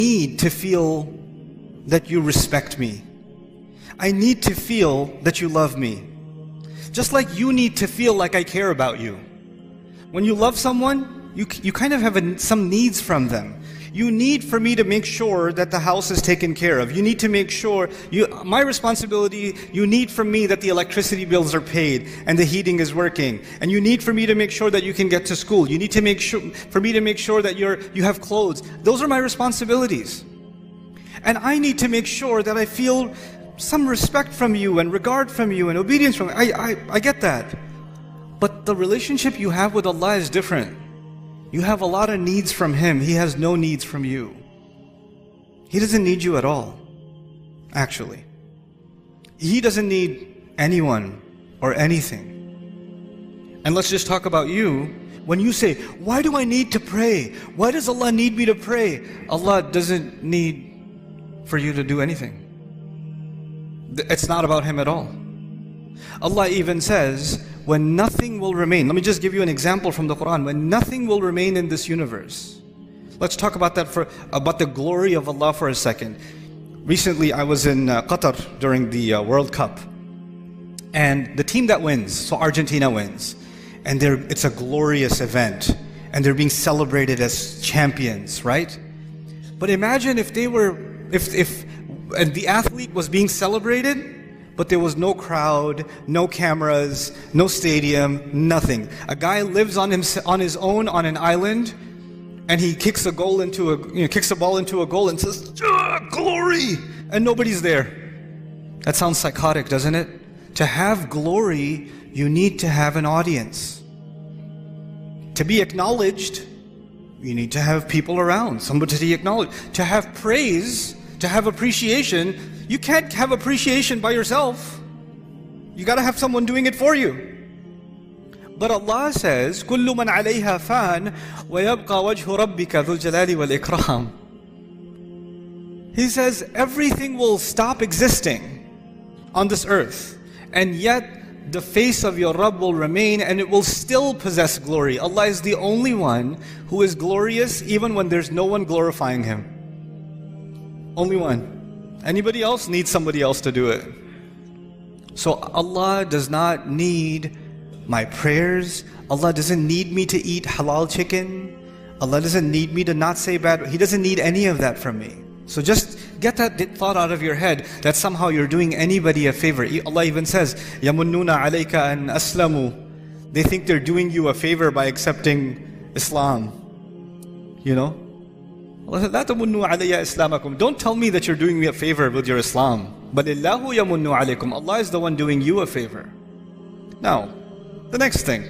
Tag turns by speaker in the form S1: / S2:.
S1: need to feel that you respect me. I need to feel that you love me. Just like you need to feel like I care about you. When you love someone, you kind of have some needs from them. You need for me to make sure that the house is taken care of. You need to make sure, my responsibility, you need from me that the electricity bills are paid and the heating is working. And you need for me to make sure that you can get to school. You need to make sure, for me to make sure that you have clothes. Those are my responsibilities. And I need to make sure that I feel some respect from you and regard from you and obedience from you. I get that. But the relationship you have with Allah is different. You have a lot of needs from Him. He has no needs from you. He doesn't need you at all, actually. He doesn't need anyone or anything. And let's just talk about you. When you say, why do I need to pray? Why does Allah need me to pray? Allah doesn't need for you to do anything. It's not about Him at all. Allah even says, when nothing will remain. Let me just give you an example from the Quran. When nothing will remain in this universe. Let's talk about that about the glory of Allah for a second. Recently I was in Qatar during the World Cup. And the team that wins, so Argentina wins. And it's a glorious event. And they're being celebrated as champions, right? But imagine if the athlete was being celebrated, but there was no crowd, no cameras, no stadium, nothing. A guy lives on his own on an island, and he kicks a ball into a goal and says, "Glory!" and nobody's there. That sounds psychotic, doesn't it? To have glory, you need to have an audience. To be acknowledged, you need to have people around, somebody to be acknowledged. To have praise, to have appreciation, you can't have appreciation by yourself. You got to have someone doing it for you. But Allah says, كُلُّ مَنْ عَلَيْهَا فَانٍ وَيَبْقَى وَجْهُ رَبِّكَ ذُو الْجَلَالِ وَالْإِكْرَامِ. He says, everything will stop existing on this earth, and yet the face of your Rabb will remain, and it will still possess glory. Allah is the only one who is glorious even when there's no one glorifying Him. Only one. Anybody else needs somebody else to do it. So Allah does not need my prayers. Allah doesn't need me to eat halal chicken. Allah doesn't need me to not say bad. He doesn't need any of that from me. So just get that thought out of your head that somehow you're doing anybody a favor. Allah even says, يَمُنُّونَ عَلَيْكَ أَنْ أَسْلَمُوا. They think they're doing you a favor by accepting Islam. You know? Allah said, don't tell me that you're doing me a favor with your Islam. But Allah is the one doing you a favor. Now, the next thing.